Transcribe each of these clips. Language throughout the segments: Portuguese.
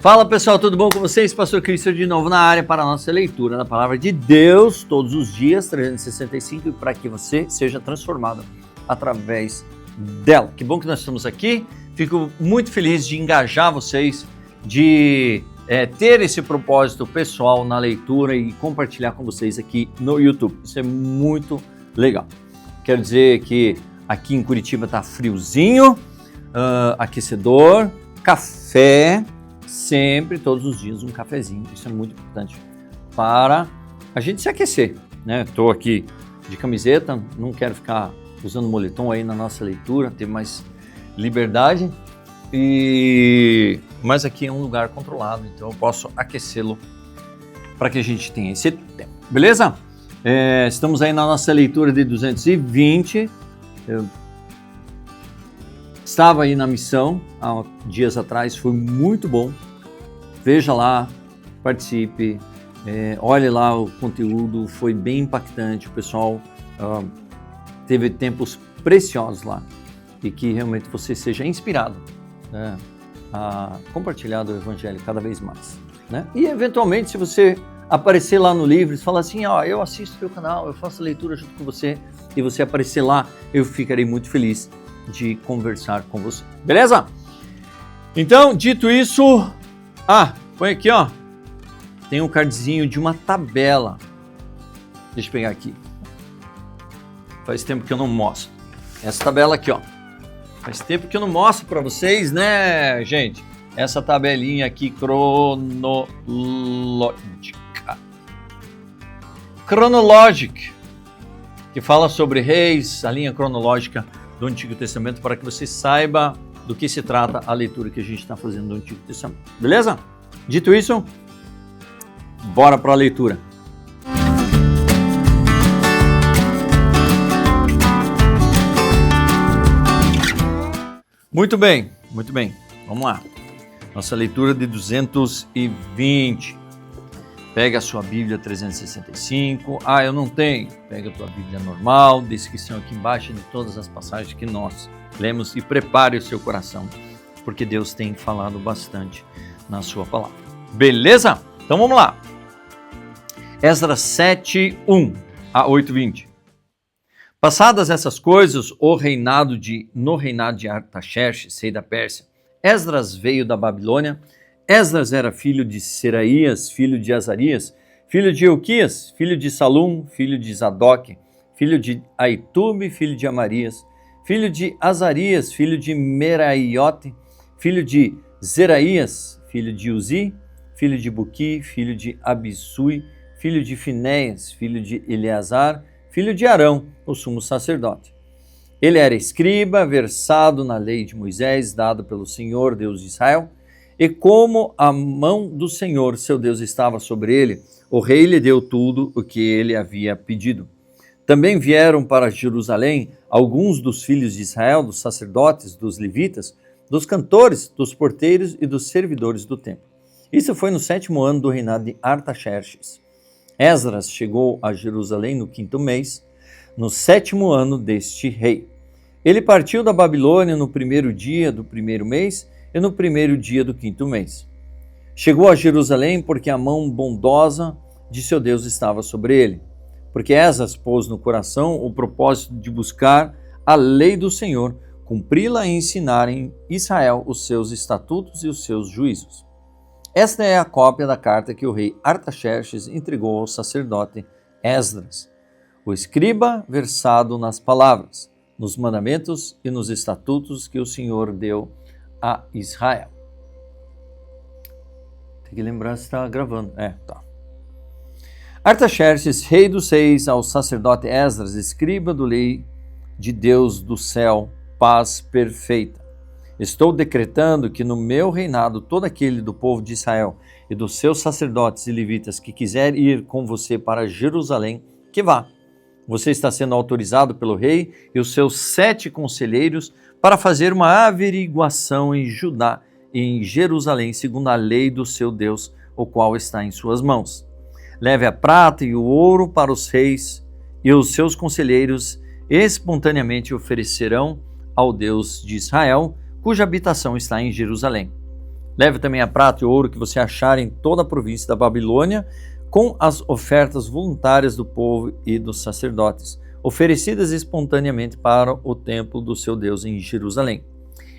Fala pessoal, tudo bom com vocês? Pastor Cristo de novo na área para a nossa leitura da Palavra de Deus, todos os dias, 365, e para que você seja transformado através dela. Que bom que nós estamos aqui, fico muito feliz de engajar vocês, de ter esse propósito pessoal na leitura e compartilhar com vocês aqui no YouTube. Isso é muito legal. Quero dizer que aqui em Curitiba está friozinho, aquecedor, café, sempre, todos os dias, um cafezinho. Isso é muito importante para a gente se aquecer, né? Estou aqui de camiseta, não quero ficar usando moletom aí na nossa leitura, ter mais liberdade, mas aqui é um lugar controlado, então eu posso aquecê-lo para que a gente tenha esse tempo, beleza? Estamos aí na nossa leitura de 220, eu estava aí na missão há dias atrás, foi muito bom. Veja lá, participe, olhe lá o conteúdo, foi bem impactante. O pessoal teve tempos preciosos lá e que realmente você seja inspirado, né, a compartilhar do Evangelho cada vez mais, né? E eventualmente, se você aparecer lá no Livros, falar assim, eu assisto o teu canal, eu faço a leitura junto com você, e você aparecer lá, eu ficarei muito feliz de conversar com você, beleza? Então, dito isso, põe aqui, tem um cardzinho de uma tabela, deixa eu pegar aqui, faz tempo que eu não mostro, essa tabela aqui, faz tempo que eu não mostro para vocês, né, gente, essa tabelinha aqui cronológica, que fala sobre reis, a linha cronológica do Antigo Testamento, para que você saiba do que se trata a leitura que a gente está fazendo do Antigo Testamento. Beleza? Dito isso, bora para a leitura. Muito bem. Vamos lá. Nossa leitura de 220. Pega a sua Bíblia 365. Eu não tenho. Pega a tua Bíblia normal, descrição aqui embaixo de todas as passagens que nós lemos e prepare o seu coração, porque Deus tem falado bastante na sua palavra. Beleza? Então vamos lá. Esdras 7:1 a 8:20. Passadas essas coisas, no reinado de Artaxerxes, rei da Pérsia, Esdras veio da Babilônia. Esdras era filho de Seraías, filho de Azarias, filho de Euquias, filho de Salum, filho de Zadok, filho de Aitube, filho de Amarias, filho de Azarias, filho de Meraiote, filho de Zeraías, filho de Uzi, filho de Buqui, filho de Abissui, filho de Finéias, filho de Eleazar, filho de Arão, o sumo sacerdote. Ele era escriba, versado na lei de Moisés, dado pelo Senhor, Deus de Israel, e como a mão do Senhor, seu Deus, estava sobre ele, o rei lhe deu tudo o que ele havia pedido. Também vieram para Jerusalém alguns dos filhos de Israel, dos sacerdotes, dos levitas, dos cantores, dos porteiros e dos servidores do templo. Isso foi no 7º ano do reinado de Artaxerxes. Esdras chegou a Jerusalém no 5º mês, no 7º ano deste rei. Ele partiu da Babilônia no 1º dia do 1º mês e no 1º dia do 5º mês. Chegou a Jerusalém porque a mão bondosa de seu Deus estava sobre ele, porque Esdras pôs no coração o propósito de buscar a lei do Senhor, cumpri-la e ensinar em Israel os seus estatutos e os seus juízos. Esta é a cópia da carta que o rei Artaxerxes entregou ao sacerdote Esdras, o escriba versado nas palavras, nos mandamentos e nos estatutos que o Senhor deu a Israel. Tem que lembrar se está gravando. Tá. Artaxerxes, rei dos reis, ao sacerdote Esdras, escriba do lei de Deus do céu, paz perfeita. Estou decretando que no meu reinado todo aquele do povo de Israel e dos seus sacerdotes e levitas que quiser ir com você para Jerusalém, que vá. Você está sendo autorizado pelo rei e os seus 7 conselheiros para fazer uma averiguação em Judá e em Jerusalém, segundo a lei do seu Deus, o qual está em suas mãos. Leve a prata e o ouro para os reis, e os seus conselheiros espontaneamente oferecerão ao Deus de Israel, cuja habitação está em Jerusalém. Leve também a prata e ouro que você achar em toda a província da Babilônia, com as ofertas voluntárias do povo e dos sacerdotes, oferecidas espontaneamente para o templo do seu Deus em Jerusalém.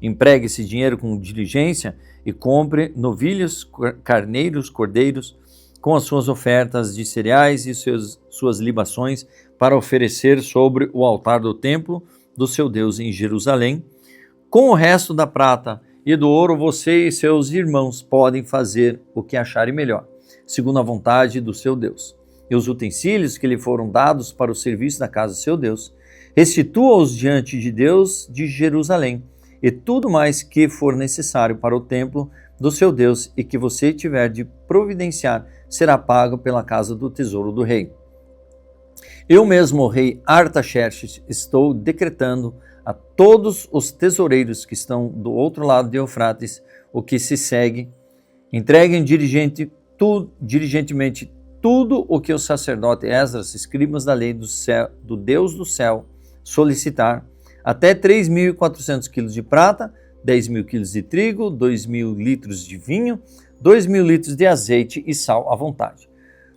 Empregue esse dinheiro com diligência e compre novilhos, carneiros, cordeiros, com as suas ofertas de cereais e suas libações para oferecer sobre o altar do templo do seu Deus em Jerusalém. Com o resto da prata e do ouro, você e seus irmãos podem fazer o que acharem melhor, segundo a vontade do seu Deus. E os utensílios que lhe foram dados para o serviço da casa do seu Deus, restitua-os diante de Deus de Jerusalém, e tudo mais que for necessário para o templo do seu Deus e que você tiver de providenciar será pago pela casa do tesouro do rei. Eu mesmo, o rei Artaxerxes, estou decretando a todos os tesoureiros que estão do outro lado de Eufrates o que se segue: entreguem diligentemente tudo o que o sacerdote Esdras, escribas da lei do Deus do céu, solicitar, até 3.400 quilos de prata, 10.000 quilos de trigo, 2.000 litros de vinho, 2.000 litros de azeite e sal à vontade.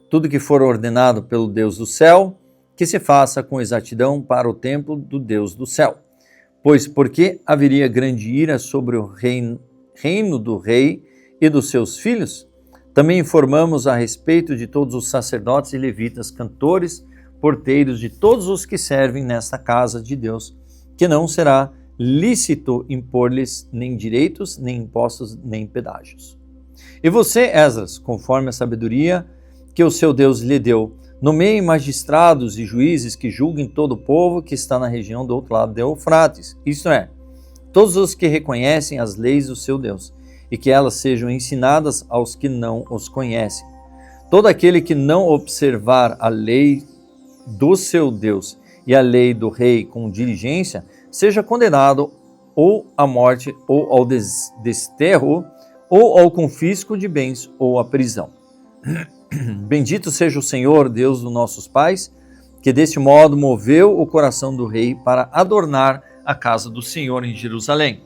Tudo que for ordenado pelo Deus do céu, que se faça com exatidão para o templo do Deus do céu. Pois porque haveria grande ira sobre o reino do rei e dos seus filhos? Também informamos a respeito de todos os sacerdotes e levitas, cantores, porteiros, de todos os que servem nesta casa de Deus, que não será lícito impor-lhes nem direitos, nem impostos, nem pedágios. E você, Esdras, conforme a sabedoria que o seu Deus lhe deu, nomeie magistrados e juízes que julguem todo o povo que está na região do outro lado do Eufrates, isto é, todos os que reconhecem as leis do seu Deus, e que elas sejam ensinadas aos que não os conhecem. Todo aquele que não observar a lei do seu Deus e a lei do rei com diligência, seja condenado ou à morte, ou ao desterro, ou ao confisco de bens, ou à prisão. Bendito seja o Senhor, Deus dos nossos pais, que deste modo moveu o coração do rei para adornar a casa do Senhor em Jerusalém,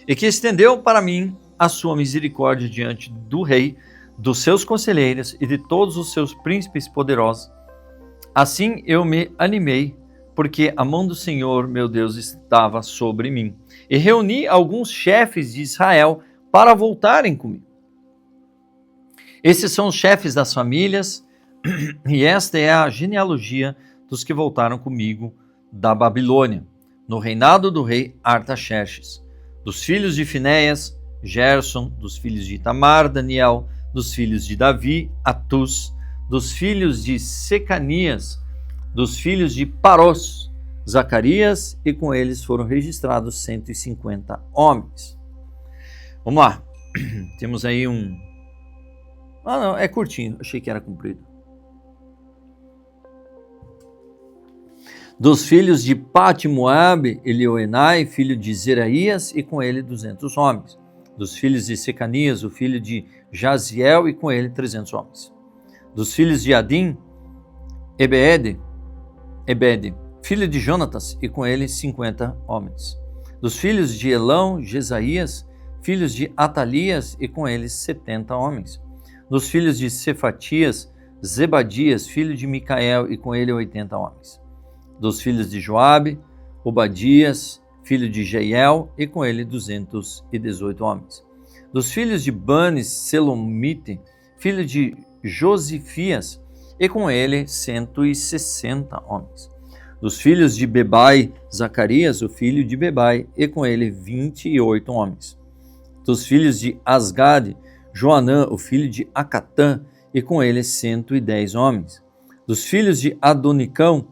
e que estendeu para mim a sua misericórdia diante do rei, dos seus conselheiros e de todos os seus príncipes poderosos. Assim eu me animei, porque a mão do Senhor, meu Deus, estava sobre mim, e reuni alguns chefes de Israel para voltarem comigo. Esses são os chefes das famílias, e esta é a genealogia dos que voltaram comigo da Babilônia, no reinado do rei Artaxerxes. Dos filhos de Finéias, Gerson; dos filhos de Itamar, Daniel; dos filhos de Davi, Atus; dos filhos de Secanias; dos filhos de Parós, Zacarias, e com eles foram registrados 150 homens. Vamos lá, temos aí não, é curtinho, achei que era comprido. Dos filhos de Pat-Moabe, Elioenai, filho de Zeraías, e com ele 200 homens. Dos filhos de Secanias, o filho de Jaziel, e com ele 300 homens. Dos filhos de Adim, Ebede, filho de Jonatas, e com ele 50 homens. Dos filhos de Elão, Jesaías, filhos de Atalias, e com eles 70 homens. Dos filhos de Cefatias, Zebadias, filho de Micael, e com ele 80 homens. Dos filhos de Joabe, Obadias, filho de Jeiel, e com ele 218 homens. Dos filhos de Banes, Selomite, filho de Josifias, e com ele 160 homens. Dos filhos de Bebai, Zacarias, o filho de Bebai, e com ele 28 homens. Dos filhos de Asgade, Joanã, o filho de Acatã, e com ele 110 homens. Dos filhos de Adonicão,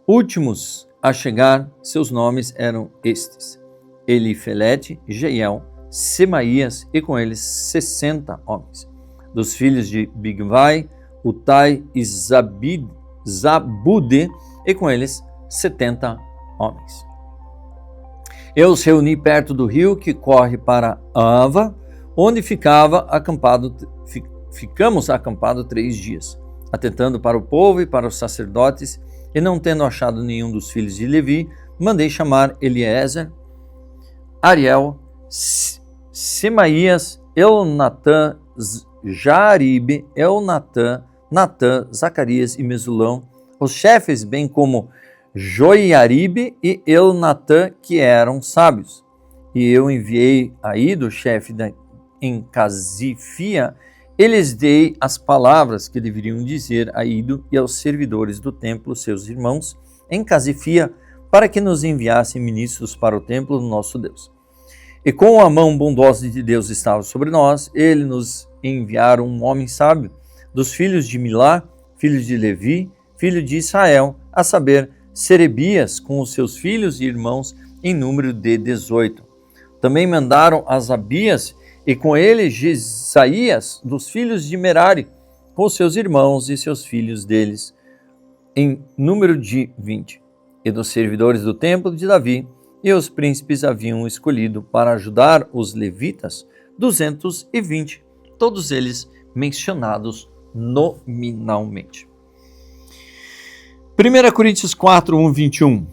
últimos a chegar, seus nomes eram estes: Elifelete, Jeiel, Semaías, e com eles 60 homens. Dos filhos de Bigvai, Utai e Zabude, e com eles 70 homens. Eu os reuni perto do rio que corre para Ava, onde ficamos acampados 3 dias, atentando para o povo e para os sacerdotes, e não tendo achado nenhum dos filhos de Levi, mandei chamar Eliezer, Ariel, Semaías Elnatã, Jaribe, Elnatã, Natã, Zacarias e Mesulão, os chefes, bem como Joiaribe e Elnatã, que eram sábios. E eu enviei a Ido, chefe em Casifia, e lhes dei as palavras que deveriam dizer a Ido e aos servidores do templo, seus irmãos, em Casifia, para que nos enviassem ministros para o templo do nosso Deus. E com a mão bondosa de Deus estava sobre nós, ele nos enviaram um homem sábio, dos filhos de Milá, filho de Levi, filho de Israel, a saber, Serebias, com os seus filhos e irmãos, em número de 18. Também mandaram Asabias, e com ele Jesaías, dos filhos de Merari, com seus irmãos e seus filhos deles, em número de 20. E dos servidores do templo de Davi, e os príncipes haviam escolhido para ajudar os levitas 220, todos eles mencionados nominalmente. 1 Coríntios 4, 1, 21.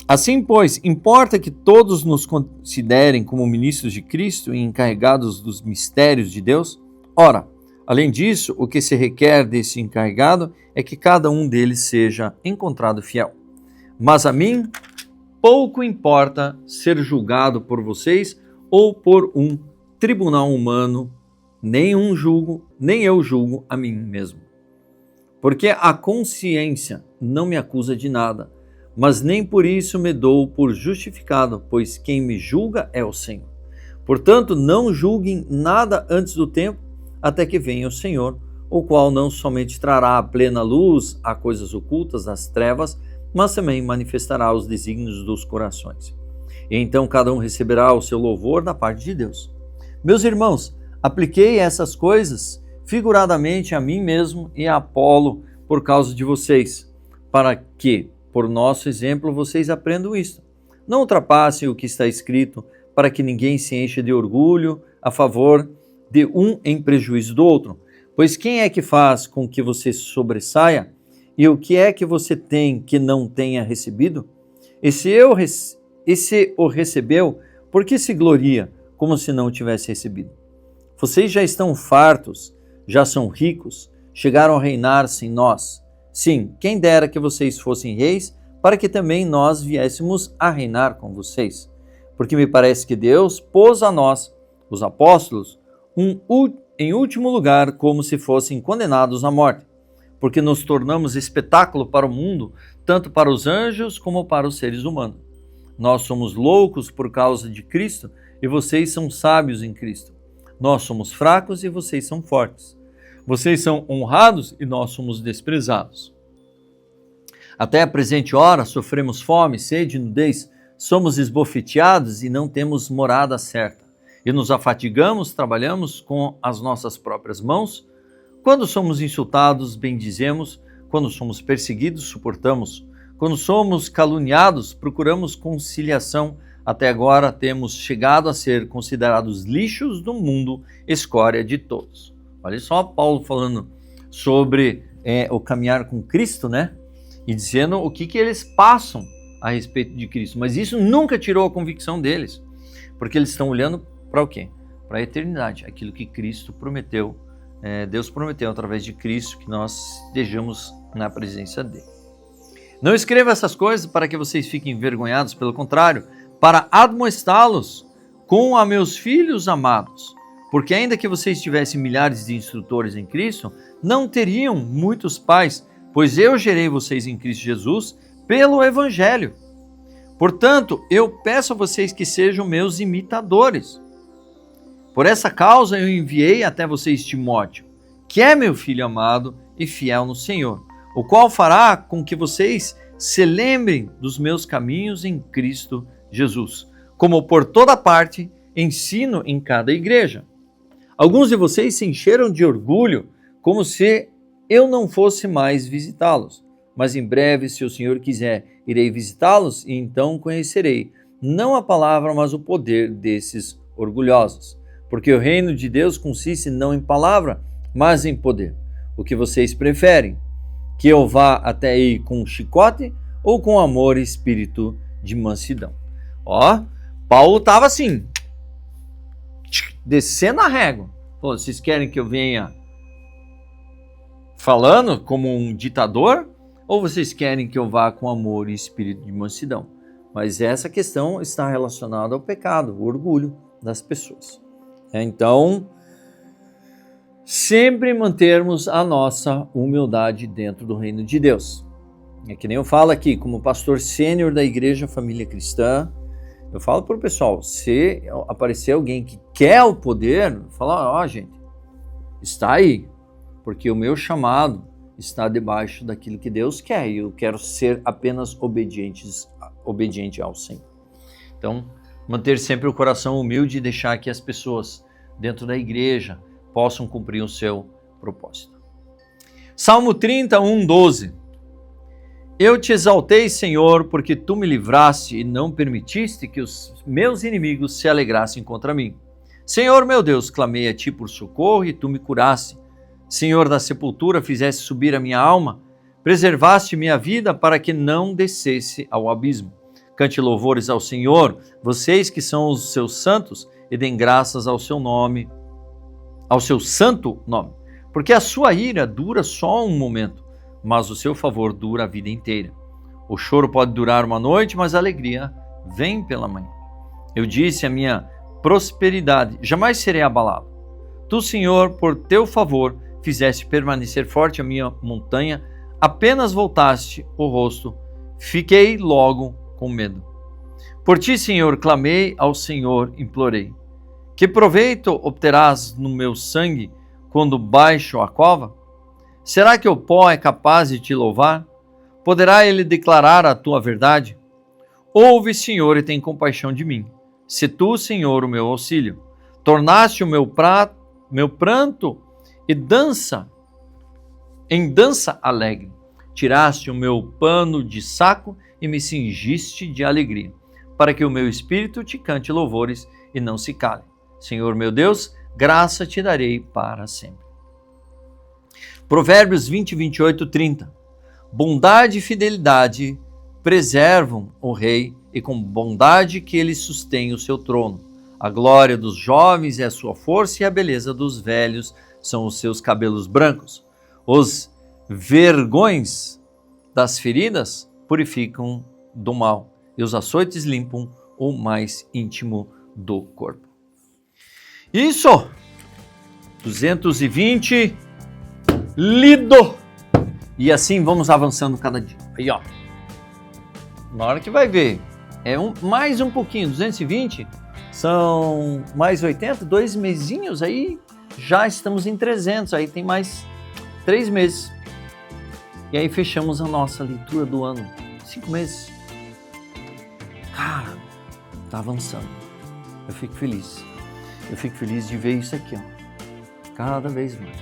Assim, pois, importa que todos nos considerem como ministros de Cristo e encarregados dos mistérios de Deus? Ora, além disso, o que se requer desse encarregado é que cada um deles seja encontrado fiel. Mas a mim pouco importa ser julgado por vocês ou por um tribunal humano, nem eu julgo a mim mesmo. Porque a consciência não me acusa de nada, mas nem por isso me dou por justificado, pois quem me julga é o Senhor. Portanto, não julguem nada antes do tempo, até que venha o Senhor, o qual não somente trará a plena luz a coisas ocultas das trevas, mas também manifestará os desígnios dos corações. E então cada um receberá o seu louvor da parte de Deus. Meus irmãos, apliquei essas coisas figuradamente a mim mesmo e a Apolo por causa de vocês, para que, por nosso exemplo, vocês aprendam isto. Não ultrapassem o que está escrito, para que ninguém se encha de orgulho a favor de um em prejuízo do outro. Pois quem é que faz com que você sobressaia? E o que é que você tem que não tenha recebido? E se o recebeu, por que se gloria como se não o tivesse recebido? Vocês já estão fartos, já são ricos, chegaram a reinar sem nós. Sim, quem dera que vocês fossem reis, para que também nós viéssemos a reinar com vocês. Porque me parece que Deus pôs a nós, os apóstolos, em último lugar, como se fossem condenados à morte. Porque nos tornamos espetáculo para o mundo, tanto para os anjos como para os seres humanos. Nós somos loucos por causa de Cristo e vocês são sábios em Cristo. Nós somos fracos e vocês são fortes. Vocês são honrados e nós somos desprezados. Até a presente hora sofremos fome, sede e nudez, somos esbofeteados e não temos morada certa. E nos afatigamos, trabalhamos com as nossas próprias mãos. Quando somos insultados, bendizemos. Quando somos perseguidos, suportamos. Quando somos caluniados, procuramos conciliação. Até agora temos chegado a ser considerados lixos do mundo, escória de todos. Olha só Paulo falando sobre o caminhar com Cristo, né? E dizendo o que eles passam a respeito de Cristo. Mas isso nunca tirou a convicção deles, porque eles estão olhando para o quê? Para a eternidade, aquilo que Cristo prometeu. Deus prometeu através de Cristo que nós estejamos na presença dele. Não escreva essas coisas para que vocês fiquem envergonhados, pelo contrário, para admoestá-los com a meus filhos amados, porque ainda que vocês tivessem milhares de instrutores em Cristo, não teriam muitos pais, pois eu gerei vocês em Cristo Jesus pelo Evangelho. Portanto, eu peço a vocês que sejam meus imitadores. Por essa causa eu enviei até vocês Timóteo, que é meu filho amado e fiel no Senhor, o qual fará com que vocês se lembrem dos meus caminhos em Cristo Jesus, como por toda parte ensino em cada igreja. Alguns de vocês se encheram de orgulho, como se eu não fosse mais visitá-los. Mas em breve, se o Senhor quiser, irei visitá-los e então conhecerei, não a palavra, mas o poder desses orgulhosos. Porque o reino de Deus consiste não em palavra, mas em poder. O que vocês preferem? Que eu vá até aí com chicote ou com amor e espírito de mansidão? Ó, Paulo estava assim, descendo a régua. Pô, vocês querem que eu venha falando como um ditador? Ou vocês querem que eu vá com amor e espírito de mansidão? Mas essa questão está relacionada ao pecado, o orgulho das pessoas. Então, sempre mantermos a nossa humildade dentro do reino de Deus. É que nem eu falo aqui, como pastor sênior da Igreja Família Cristã, eu falo para o pessoal, se aparecer alguém que quer o poder, fala, gente, está aí, porque o meu chamado está debaixo daquilo que Deus quer e eu quero ser apenas obediente ao Senhor. Então, manter sempre o coração humilde e deixar que as pessoas dentro da igreja possam cumprir o seu propósito. Salmo 31, 12. Eu te exaltei, Senhor, porque tu me livraste e não permitiste que os meus inimigos se alegrassem contra mim. Senhor, meu Deus, clamei a ti por socorro e tu me curaste. Senhor da sepultura, fizeste subir a minha alma, preservaste minha vida para que não descesse ao abismo. Cante louvores ao Senhor, vocês que são os seus santos, e deem graças ao seu nome, ao seu santo nome, porque a sua ira dura só um momento, mas o seu favor dura a vida inteira. O choro pode durar uma noite, mas a alegria vem pela manhã. Eu disse a minha prosperidade, jamais serei abalado. Tu, Senhor, por teu favor, fizeste permanecer forte a minha montanha, apenas voltaste o rosto, fiquei logo com medo. Por ti, Senhor, clamei ao Senhor, implorei. Que proveito obterás no meu sangue quando baixo a cova? Será que o pó é capaz de te louvar? Poderá ele declarar a tua verdade? Ouve, Senhor, e tem compaixão de mim. Se tu, Senhor, o meu auxílio, tornaste o meu pranto e em dança alegre. Tiraste o meu pano de saco e me cingiste de alegria, para que o meu espírito te cante louvores e não se cale. Senhor meu Deus, graça te darei para sempre. Provérbios 20, 28, 30. Bondade e fidelidade preservam o rei e com bondade que ele sustém o seu trono. A glória dos jovens é a sua força e a beleza dos velhos são os seus cabelos brancos. Os vergões das feridas purificam do mal e os açoites limpam o mais íntimo do corpo. Isso! 220 lido! E assim vamos avançando cada dia. Aí, ó. Na hora que vai ver, mais um pouquinho, 220, são mais 80, 2 mesinhos aí, já estamos em 300, aí tem mais 3 meses. E aí fechamos a nossa leitura do ano, 5 meses. Cara, tá avançando. Eu fico feliz. Eu fico feliz de ver isso aqui, ó, cada vez mais.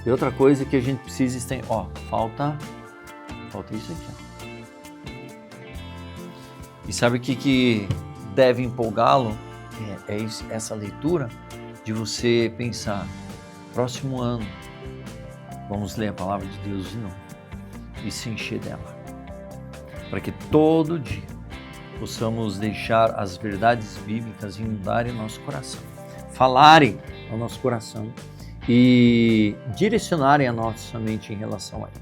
E outra coisa que a gente precisa, falta isso aqui, ó. E sabe o que deve empolgá-lo? É essa leitura de você pensar, próximo ano, vamos ler a palavra de Deus de novo e se encher dela. Para que todo dia possamos deixar as verdades bíblicas inundarem o nosso coração, falarem ao nosso coração e direcionarem a nossa mente em relação a ele,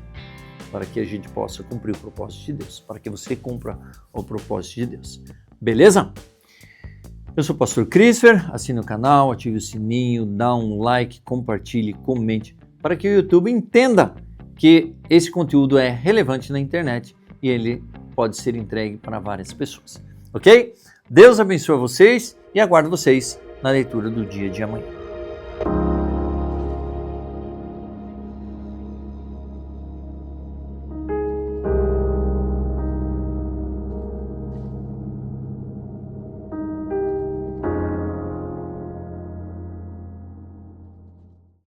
para que a gente possa cumprir o propósito de Deus, para que você cumpra o propósito de Deus. Beleza? Eu sou o pastor Christopher, assine o canal, ative o sininho, dá um like, compartilhe, comente, para que o YouTube entenda que esse conteúdo é relevante na internet e ele pode ser entregue para várias pessoas. Ok? Deus abençoe vocês e aguardo vocês na leitura do dia de amanhã.